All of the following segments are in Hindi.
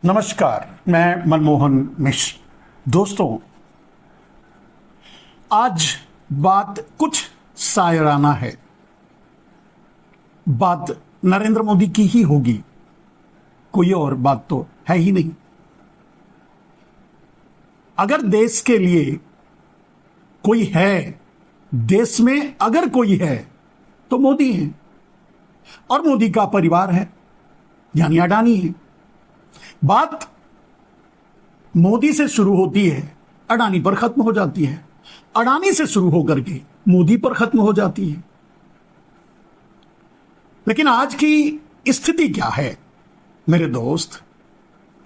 नमस्कार, मैं मनमोहन मिश्र। दोस्तों, आज बात कुछ शायराना है। बात नरेंद्र मोदी की ही होगी, कोई और बात तो है ही नहीं। अगर देश के लिए कोई है, देश में अगर कोई है तो मोदी है, और मोदी का परिवार है, यानी अडानी है। बात मोदी से शुरू होती है, अडानी पर खत्म हो जाती है। अडानी से शुरू होकर के मोदी पर खत्म हो जाती है। लेकिन आज की स्थिति क्या है मेरे दोस्त?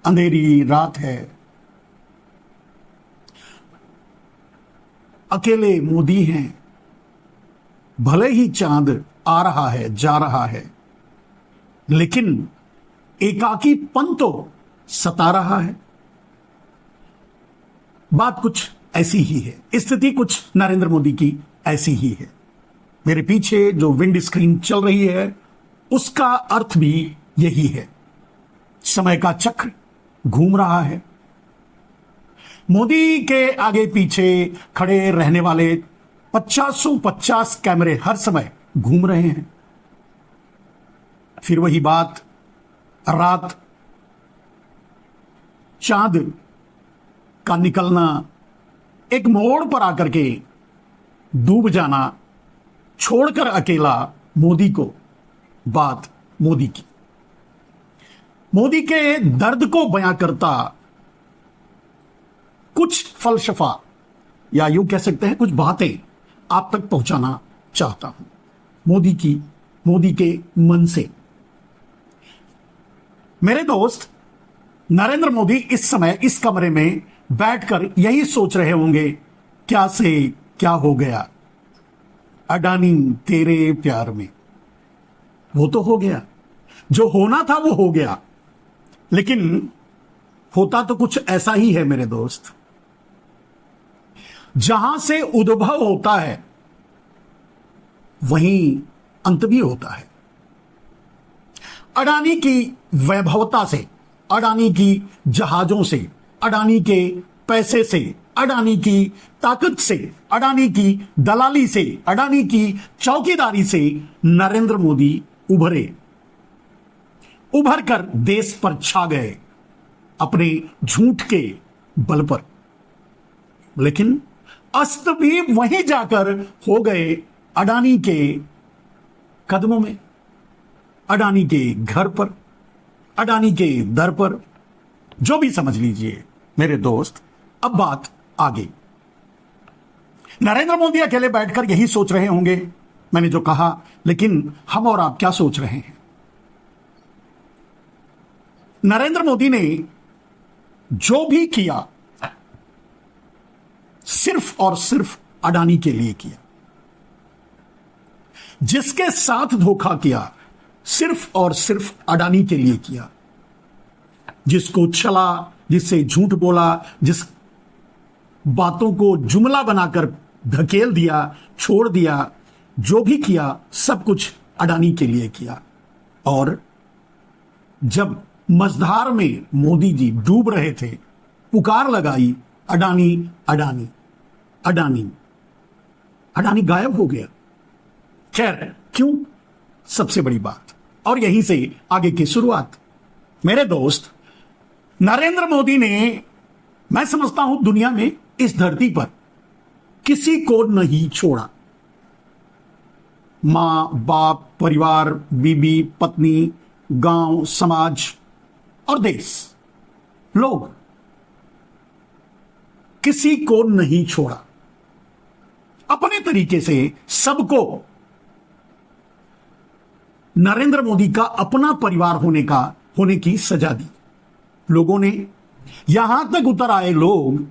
अंधेरी रात है, अकेले मोदी हैं। भले ही चांद आ रहा है, जा रहा है, लेकिन एकाकीपन तो सता रहा है। बात कुछ ऐसी ही है, स्थिति कुछ नरेंद्र मोदी की ऐसी ही है। मेरे पीछे जो विंड स्क्रीन चल रही है, उसका अर्थ भी यही है। समय का चक्र घूम रहा है। मोदी के आगे पीछे खड़े रहने वाले 50 कैमरे हर समय घूम रहे हैं। फिर वही बात, रात, चांद का निकलना, एक मोड़ पर आकर के डूब जाना, छोड़कर अकेला मोदी को। बात मोदी की, मोदी के दर्द को बयां करता कुछ फलसफा, या यूं कह सकते हैं कुछ बातें आप तक पहुंचाना चाहता हूं। मोदी की, मोदी के मन से। मेरे दोस्त, नरेंद्र मोदी इस समय इस कमरे में बैठकर यही सोच रहे होंगे, क्या से क्या हो गया अडानी तेरे प्यार में। वो तो हो गया, जो होना था वो हो गया, लेकिन होता तो कुछ ऐसा ही है मेरे दोस्त। जहां से उद्भव होता है वहीं अंत भी होता है। अडानी की वैभवता से, अडानी की जहाजों से, अडानी के पैसे से, अडानी की ताकत से, अडानी की दलाली से, अडानी की चौकीदारी से नरेंद्र मोदी उभरे, उभर कर देश पर छा गए अपने झूठ के बल पर। लेकिन अस्त भी वहीं जाकर हो गए अडानी के कदमों में, अडानी के घर पर, अडानी के दर पर। जो भी समझ लीजिए मेरे दोस्त। अब बात आगे। नरेंद्र मोदी अकेले बैठकर यही सोच रहे होंगे, मैंने जो कहा, लेकिन हम और आप क्या सोच रहे हैं? नरेंद्र मोदी ने जो भी किया सिर्फ और सिर्फ अडानी के लिए किया। जिसके साथ धोखा किया सिर्फ और सिर्फ अडानी के लिए किया। जिसको छला, जिससे झूठ बोला, जिस बातों को जुमला बनाकर धकेल दिया, छोड़ दिया, जो भी किया सब कुछ अडानी के लिए किया। और जब मझधार में मोदी जी डूब रहे थे, पुकार लगाई, अडानी अडानी अडानी। अडानी गायब हो गया। खैर, क्यों? सबसे बड़ी बात, और यहीं से आगे की शुरुआत। मेरे दोस्त, नरेंद्र मोदी ने, मैं समझता हूं, दुनिया में, इस धरती पर किसी को नहीं छोड़ा। मां, बाप, परिवार, बीबी, पत्नी, गांव, समाज और देश, लोग, किसी को नहीं छोड़ा। अपने तरीके से सबको नरेंद्र मोदी का अपना परिवार होने की सजा दी। लोगों ने, यहां तक उतर आए लोग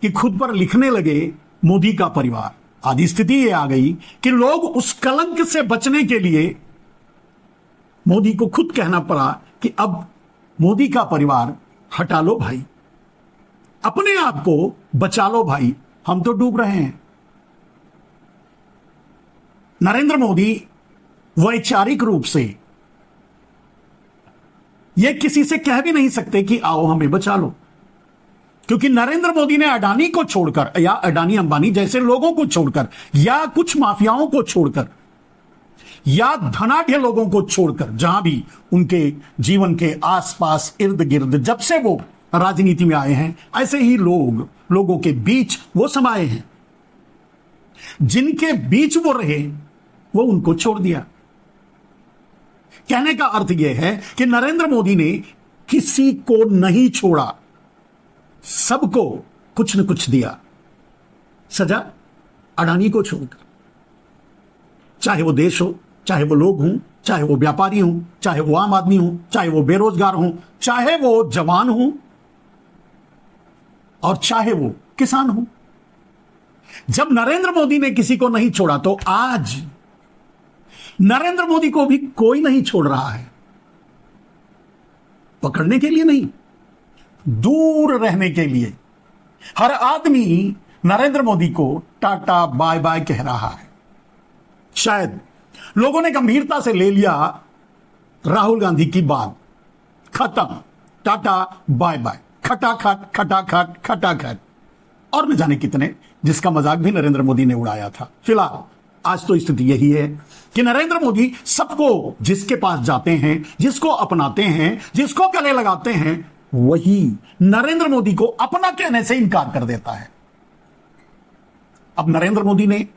कि खुद पर लिखने लगे मोदी का परिवार। आदि स्थिति यह आ गई कि लोग उस कलंक से बचने के लिए मोदी को खुद कहना पड़ा कि अब मोदी का परिवार हटा लो भाई, अपने आप को बचा लो भाई, हम तो डूब रहे हैं। नरेंद्र मोदी वैचारिक रूप से ये किसी से कह भी नहीं सकते कि आओ हमें बचा लो, क्योंकि नरेंद्र मोदी ने अडानी को छोड़कर या अडानी अंबानी जैसे लोगों को छोड़कर या कुछ माफियाओं को छोड़कर या धनाढ्य लोगों को छोड़कर, जहां भी उनके जीवन के आसपास इर्द गिर्द जब से वो राजनीति में आए हैं, ऐसे ही लोगों के बीच वो समाये हैं। जिनके बीच वो रहे वो उनको छोड़ दिया। कहने का अर्थ यह है कि नरेंद्र मोदी ने किसी को नहीं छोड़ा, सबको कुछ न कुछ दिया। सजा अडानी को छोड़कर, चाहे वो देश हो, चाहे वो लोग हों, चाहे वो व्यापारी हों, चाहे वो आम आदमी हों, चाहे वो बेरोजगार हों, चाहे वो जवान हों और चाहे वो किसान हों। जब नरेंद्र मोदी ने किसी को नहीं छोड़ा तो आज नरेंद्र मोदी को भी कोई नहीं छोड़ रहा है। पकड़ने के लिए नहीं, दूर रहने के लिए हर आदमी नरेंद्र मोदी को टाटा बाय बाय कह रहा है। शायद लोगों ने गंभीरता से ले लिया राहुल गांधी की बात, खत्म, टाटा बाय बाय, खटाखट खटाखट खटाखट, और न जाने कितने, जिसका मजाक भी नरेंद्र मोदी ने उड़ाया था। फिलहाल आज तो स्थिति यही है कि नरेंद्र मोदी सबको, जिसके पास जाते हैं, जिसको अपनाते हैं, जिसको गले लगाते हैं, वही नरेंद्र मोदी को अपना कहने से इनकार कर देता है। अब नरेंद्र मोदी ने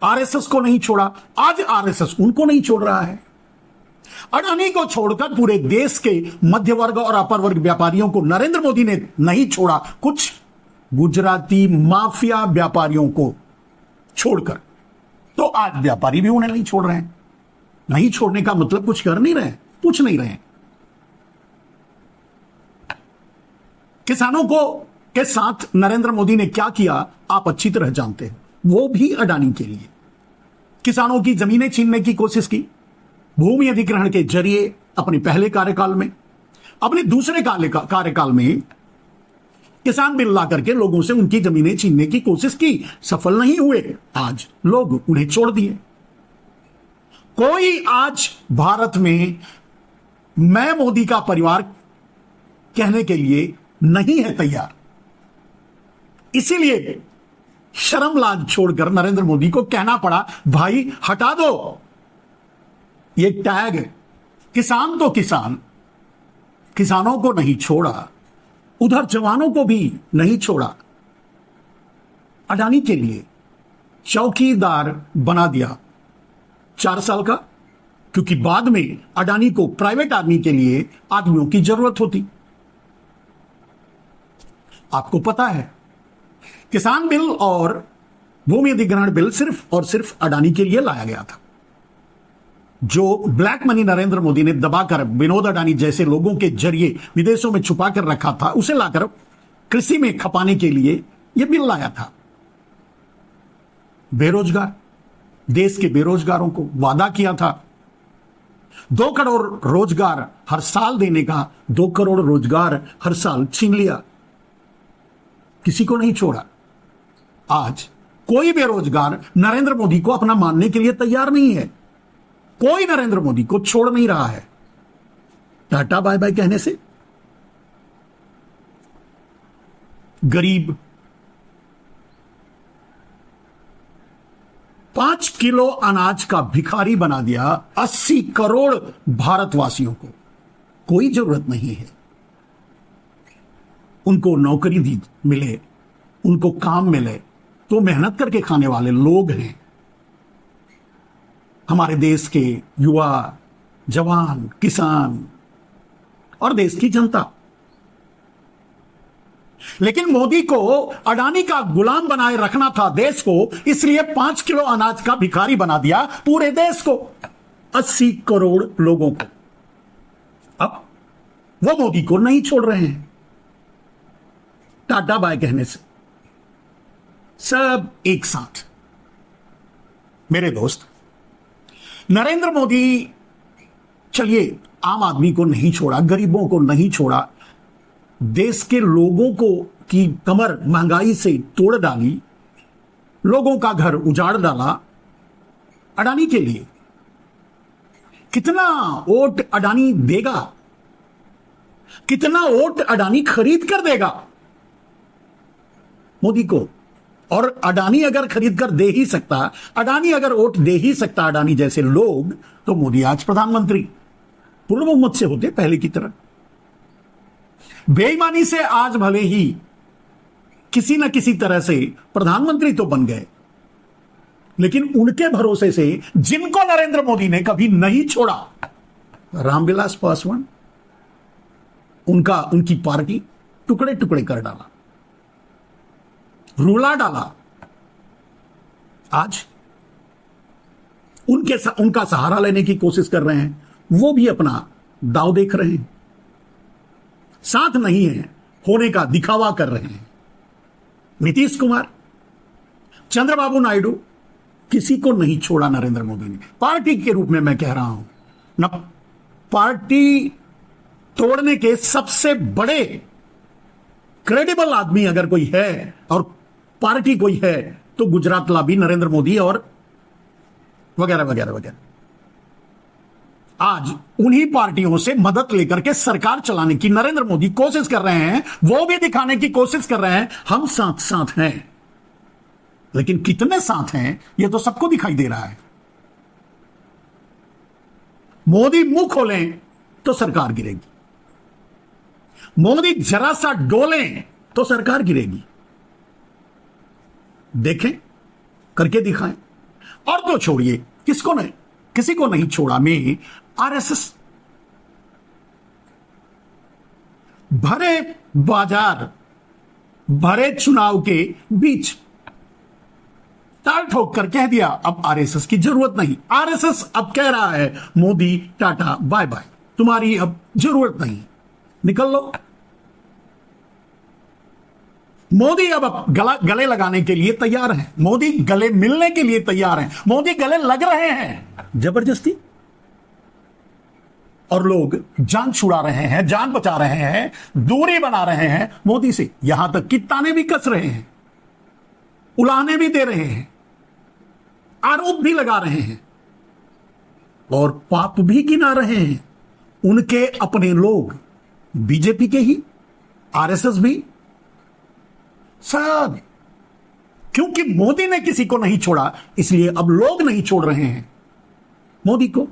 आरएसएस को नहीं छोड़ा, आज आरएसएस उनको नहीं छोड़ रहा है। अडानी को छोड़कर पूरे देश के मध्य वर्ग और अपर वर्ग व्यापारियों को नरेंद्र मोदी ने नहीं छोड़ा, कुछ गुजराती माफिया व्यापारियों को छोड़कर, तो आज व्यापारी भी उन्हें नहीं छोड़ रहे हैं। नहीं छोड़ने का मतलब कुछ कर नहीं रहे, पूछ नहीं रहे। किसानों को के साथ नरेंद्र मोदी ने क्या किया आप अच्छी तरह जानते हैं, वो भी अडानी के लिए। किसानों की जमीनें छीनने की कोशिश की, भूमि अधिग्रहण के जरिए अपने पहले कार्यकाल में। अपने दूसरे कार्यकाल में किसान बिल ला करके लोगों से उनकी जमीनें छीनने की कोशिश की, सफल नहीं हुए, आज लोग उन्हें छोड़ दिए। कोई आज भारत में मैं मोदी का परिवार कहने के लिए नहीं है तैयार। इसीलिए शर्म लाज छोड़कर नरेंद्र मोदी को कहना पड़ा, भाई हटा दो ये टैग। किसान तो किसान, किसानों को नहीं छोड़ा, उधर जवानों को भी नहीं छोड़ा, अडानी के लिए चौकीदार बना दिया 4 साल का, क्योंकि बाद में अडानी को प्राइवेट आर्मी के लिए आदमियों की जरूरत होती। आपको पता है किसान बिल और भूमि अधिग्रहण बिल सिर्फ और सिर्फ अडानी के लिए लाया गया था। जो ब्लैक मनी नरेंद्र मोदी ने दबाकर विनोद अडानी जैसे लोगों के जरिए विदेशों में छुपा कर रखा था, उसे लाकर कृषि में खपाने के लिए यह बिल लाया था। बेरोजगार, देश के बेरोजगारों को वादा किया था 2 करोड़ रोजगार हर साल देने का, 2 करोड़ रोजगार हर साल छीन लिया, किसी को नहीं छोड़ा। आज कोई बेरोजगार नरेंद्र मोदी को अपना मानने के लिए तैयार नहीं है, कोई नरेंद्र मोदी को छोड़ नहीं रहा है टाटा बाय बाय कहने से। गरीब 5 किलो अनाज का भिखारी बना दिया 80 करोड़ भारतवासियों को। कोई जरूरत नहीं है, उनको नौकरी मिले, उनको काम मिले, तो मेहनत करके खाने वाले लोग हैं हमारे देश के युवा, जवान, किसान और देश की जनता। लेकिन मोदी को अडानी का गुलाम बनाए रखना था देश को, इसलिए 5 किलो अनाज का भिखारी बना दिया पूरे देश को, 80 करोड़ लोगों को। अब वो मोदी को नहीं छोड़ रहे हैं टाटा बाय कहने से, सब एक साथ। मेरे दोस्त, नरेंद्र मोदी चलिए आम आदमी को नहीं छोड़ा, गरीबों को नहीं छोड़ा, देश के लोगों को की कमर महंगाई से तोड़ डाली, लोगों का घर उजाड़ डाला अडानी के लिए। कितना वोट अडानी देगा कितना वोट अडानी खरीद कर देगा मोदी को। और अडानी अगर खरीद कर दे ही सकता, अडानी अगर वोट दे ही सकता, अडानी जैसे लोग, तो मोदी आज प्रधानमंत्री पूर्ण बहुमत से होते पहले की तरह। बेईमानी से आज भले ही किसी न किसी तरह से प्रधानमंत्री तो बन गए, लेकिन उनके भरोसे से जिनको नरेंद्र मोदी ने कभी नहीं छोड़ा, रामविलास पासवान, उनकी पार्टी टुकड़े टुकड़े कर डाला, रुला डाला। आज उनका सहारा लेने की कोशिश कर रहे हैं, वो भी अपना दांव देख रहे हैं, साथ नहीं है होने का दिखावा कर रहे हैं। नीतीश कुमार, चंद्रबाबू नायडू, किसी को नहीं छोड़ा नरेंद्र मोदी ने। पार्टी के रूप में मैं कह रहा हूं न, पार्टी तोड़ने के सबसे बड़े क्रेडिबल आदमी अगर कोई है और पार्टी कोई है तो गुजरात लाबी नरेंद्र मोदी और वगैरह वगैरह वगैरह। आज उन्हीं पार्टियों से मदद लेकर के सरकार चलाने की नरेंद्र मोदी कोशिश कर रहे हैं, वो भी दिखाने की कोशिश कर रहे हैं हम साथ साथ हैं। लेकिन कितने साथ हैं ये तो सबको दिखाई दे रहा है। मोदी मुंह खोलें तो सरकार गिरेगी, मोदी जरा सा डोलें तो सरकार गिरेगी। देखें, करके दिखाएं। और तो छोड़िए, किसी को नहीं छोड़ा में आरएसएस भरे बाजार, भरे चुनाव के बीच ताल ठोक कर कह दिया अब आरएसएस की जरूरत नहीं। आरएसएस अब कह रहा है मोदी टाटा बाय बाय, तुम्हारी अब जरूरत नहीं, निकल लो। मोदी अब गले लगाने के लिए तैयार हैं, मोदी गले मिलने के लिए तैयार हैं, मोदी गले लग रहे हैं जबरदस्ती। और लोग जान छुड़ा रहे हैं, जान बचा रहे हैं, दूरी बना रहे हैं मोदी से, यहां तक कि ताने भी कस रहे हैं, उलाहने भी दे रहे हैं, आरोप भी लगा रहे हैं और पाप भी गिना रहे हैं। उनके अपने लोग, बीजेपी के ही, आरएसएस भी, सब। क्योंकि मोदी ने किसी को नहीं छोड़ा, इसलिए अब लोग नहीं छोड़ रहे हैं मोदी को।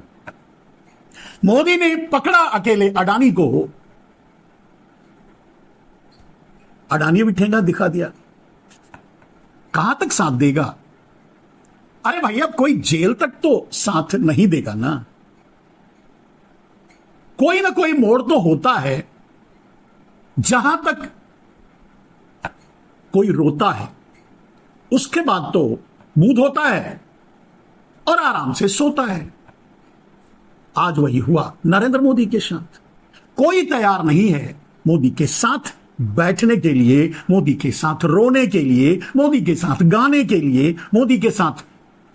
मोदी ने पकड़ा अकेले अडानी को, अडानी भी ठेंगा दिखा दिया। कहां तक साथ देगा? अरे भाई, अब कोई जेल तक तो साथ नहीं देगा ना। कोई ना कोई मोड़ तो होता है जहां तक कोई रोता है, उसके बाद तो मुंह धोता है और आराम से सोता है। आज वही हुआ नरेंद्र मोदी के साथ। कोई तैयार नहीं है मोदी के साथ बैठने के लिए, मोदी के साथ रोने के लिए, मोदी के साथ गाने के लिए, मोदी के साथ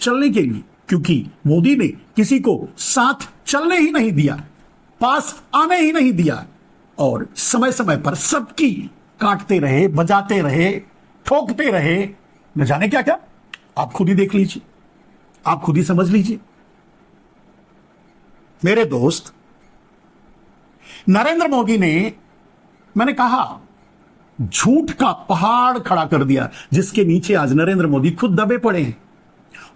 चलने के लिए, क्योंकि मोदी ने किसी को साथ चलने ही नहीं दिया, पास आने ही नहीं दिया और समय समय पर सबकी काटते रहे, बजाते रहे, ठोकते रहे, न जाने क्या क्या। आप खुद ही देख लीजिए, आप खुद ही समझ लीजिए। मेरे दोस्त, नरेंद्र मोदी ने, मैंने कहा, झूठ का पहाड़ खड़ा कर दिया जिसके नीचे आज नरेंद्र मोदी खुद दबे पड़े हैं।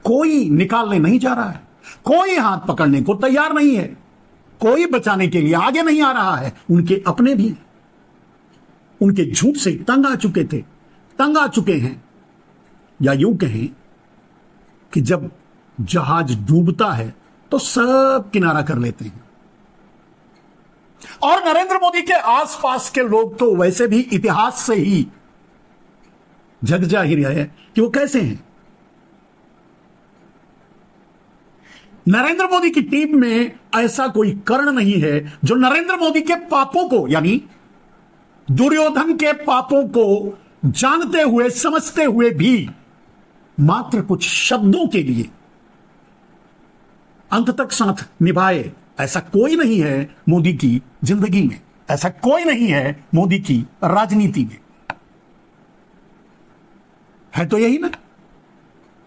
कोई निकालने नहीं जा रहा है, कोई हाथ पकड़ने को तैयार नहीं है, कोई बचाने के लिए आगे नहीं आ रहा है। उनके अपने भी उनके झूठ से तंग आ चुके थे, तंग आ चुके हैं। या यूं कहें कि जब जहाज डूबता है तो सब किनारा कर लेते हैं। और नरेंद्र मोदी के आसपास के लोग तो वैसे भी इतिहास से ही जग जाहिर है कि वो कैसे हैं। नरेंद्र मोदी की टीम में ऐसा कोई कर्ण नहीं है जो नरेंद्र मोदी के पापों को, यानी दुर्योधन के पापों को जानते हुए, समझते हुए भी मात्र कुछ शब्दों के लिए अंत तक साथ निभाए। ऐसा कोई नहीं है मोदी की जिंदगी में, ऐसा कोई नहीं है मोदी की राजनीति में। है तो यही ना?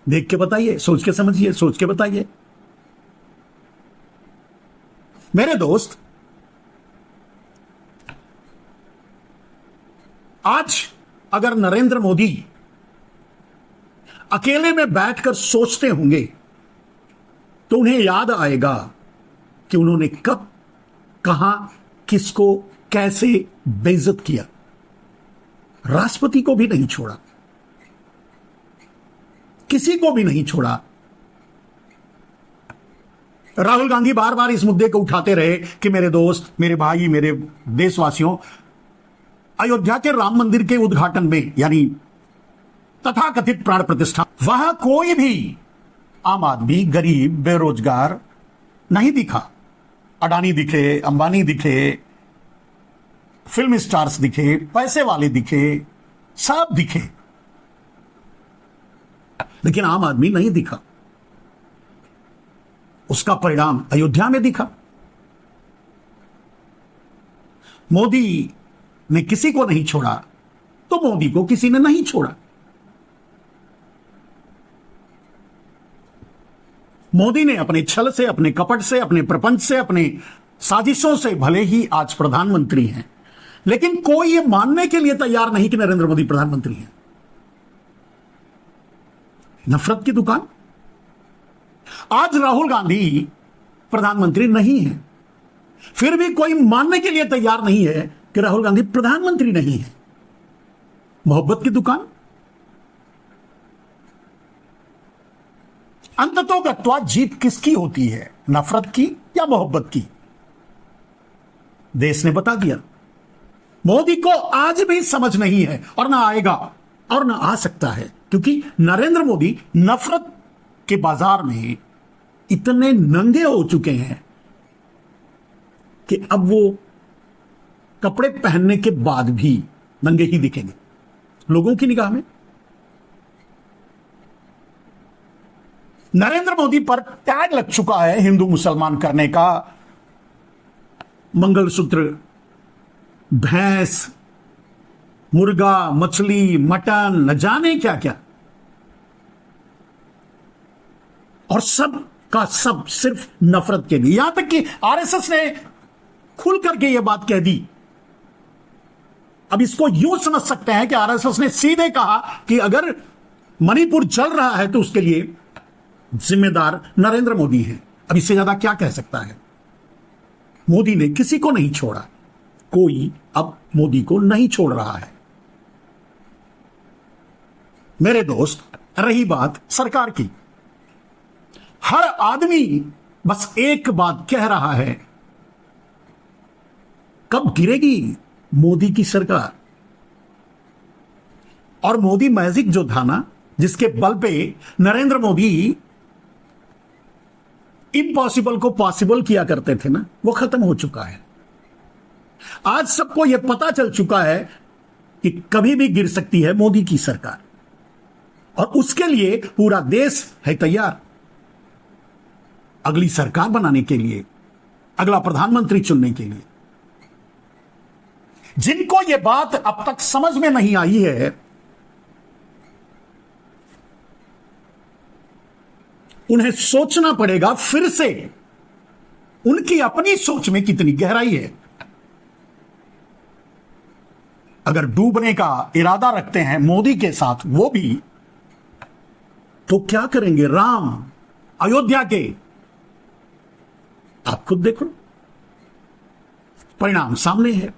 देख के बताइए, सोच के समझिए, सोच के बताइए। मेरे दोस्त, आज अगर नरेंद्र मोदी अकेले में बैठकर सोचते होंगे तो उन्हें याद आएगा कि उन्होंने कब, कहां, किसको, कैसे बेइज्जत किया। राष्ट्रपति को भी नहीं छोड़ा, किसी को भी नहीं छोड़ा। राहुल गांधी बार बार इस मुद्दे को उठाते रहे कि मेरे दोस्त, मेरे भाई, मेरे देशवासियों, अयोध्या के राम मंदिर के उद्घाटन में, यानी तथाकथित प्राण प्रतिष्ठा, वहां कोई भी आम आदमी, गरीब, बेरोजगार नहीं दिखा। अडानी दिखे, अंबानी दिखे, फिल्म स्टार्स दिखे, पैसे वाले दिखे, सब दिखे, लेकिन आम आदमी नहीं दिखा। उसका परिणाम अयोध्या में दिखा। मोदी ने किसी को नहीं छोड़ा तो मोदी को किसी ने नहीं छोड़ा। मोदी ने अपने छल से, अपने कपट से, अपने प्रपंच से, अपने साजिशों से भले ही आज प्रधानमंत्री हैं, लेकिन कोई यह मानने के लिए तैयार नहीं कि नरेंद्र मोदी प्रधानमंत्री हैं। नफरत की दुकान। आज राहुल गांधी प्रधानमंत्री नहीं है, फिर भी कोई मानने के लिए तैयार नहीं है कि राहुल गांधी प्रधानमंत्री नहीं है। मोहब्बत की दुकान। अंततोगत्वा जीत किसकी होती है, नफरत की या मोहब्बत की? देश ने बता दिया। मोदी को आज भी समझ नहीं है और ना आएगा और ना आ सकता है, क्योंकि नरेंद्र मोदी नफरत के बाजार में इतने नंगे हो चुके हैं कि अब वो कपड़े पहनने के बाद भी नंगे ही दिखेंगे लोगों की निगाह में। नरेंद्र मोदी पर टैग लग चुका है हिंदू मुसलमान करने का। मंगलसूत्र, भैंस, मुर्गा, मछली, मटन, न जाने क्या क्या, और सब का सब सिर्फ नफरत के लिए। यहां तक कि आरएसएस ने खुल करके यह बात कह दी। अब इसको यूं समझ सकते हैं कि आरएसएस ने सीधे कहा कि अगर मणिपुर जल रहा है तो उसके लिए जिम्मेदार नरेंद्र मोदी हैं। अब इससे ज्यादा क्या कह सकता है? मोदी ने किसी को नहीं छोड़ा, कोई अब मोदी को नहीं छोड़ रहा है। मेरे दोस्त, रही बात सरकार की, हर आदमी बस एक बात कह रहा है, कब गिरेगी मोदी की सरकार? और मोदी मैजिक जो था ना, जिसके बल पे नरेंद्र मोदी इम्पॉसिबल को पॉसिबल किया करते थे ना, वो खत्म हो चुका है। आज सबको यह पता चल चुका है कि कभी भी गिर सकती है मोदी की सरकार, और उसके लिए पूरा देश है तैयार। अगली सरकार बनाने के लिए, अगला प्रधानमंत्री चुनने के लिए। जिनको यह बात अब तक समझ में नहीं आई है, उन्हें सोचना पड़ेगा फिर से, उनकी अपनी सोच में कितनी गहराई है। अगर डूबने का इरादा रखते हैं मोदी के साथ वो भी, तो क्या करेंगे राम अयोध्या के? आप खुद देखो, परिणाम सामने है।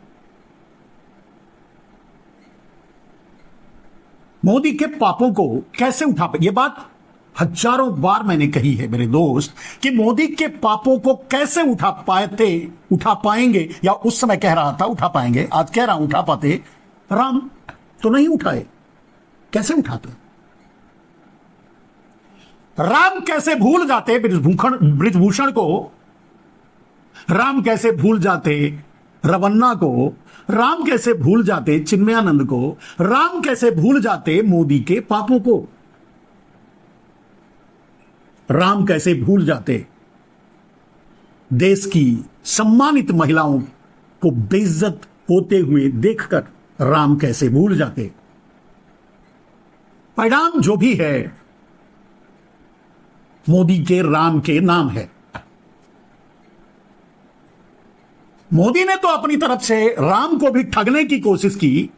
मोदी के पापों को कैसे उठा पाए? यह बात हजारों बार मैंने कही है मेरे दोस्त, कि मोदी के पापों को कैसे उठा पाएंगे, या उस समय कह रहा था उठा पाएंगे, आज कह रहा हूं उठा पाते। राम तो नहीं उठाए, कैसे उठाते? राम कैसे भूल जाते ब्रिजभूषण को? राम कैसे भूल जाते रवन्ना को? राम कैसे भूल जाते चिन्मयानंद को? राम कैसे भूल जाते मोदी के पापों को? राम कैसे भूल जाते देश की सम्मानित महिलाओं को बेइज्जत होते हुए देखकर? राम कैसे भूल जाते? परिणाम जो भी है, मोदी के राम के नाम है। मोदी ने तो अपनी तरफ से राम को भी ठगने की कोशिश की,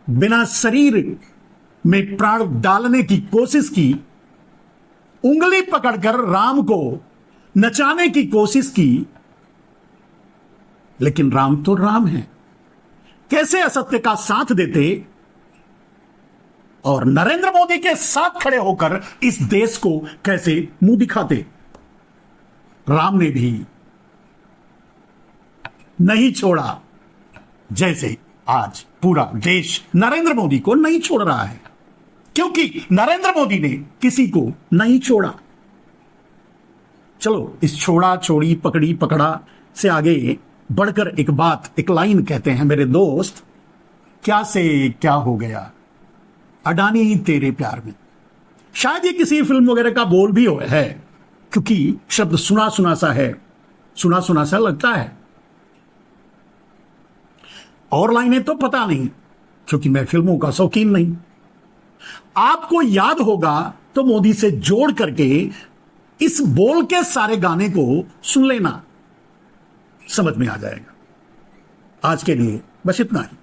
बिना शरीर में प्राण डालने की कोशिश की, उंगली पकड़कर राम को नचाने की कोशिश की, लेकिन राम तो राम है, कैसे असत्य का साथ देते और नरेंद्र मोदी के साथ खड़े होकर इस देश को कैसे मुंह दिखाते। राम ने भी नहीं छोड़ा, जैसे आज पूरा देश नरेंद्र मोदी को नहीं छोड़ रहा है, क्योंकि नरेंद्र मोदी ने किसी को नहीं छोड़ा। चलो इस छोड़ा छोड़ी पकड़ी पकड़ा से आगे बढ़कर एक बात, एक लाइन कहते हैं मेरे दोस्त, क्या से क्या हो गया अडानी तेरे प्यार में। शायद ये किसी फिल्म वगैरह का बोल भी है, क्योंकि शब्द सुना सुना सा है, सुना सुना सा लगता है। और लाइनें तो पता नहीं, क्योंकि मैं फिल्मों का शौकीन नहीं। आपको याद होगा तो मोदी से जोड़ करके इस बोल के सारे गाने को सुन लेना, समझ में आ जाएगा। आज के लिए बस इतना ही।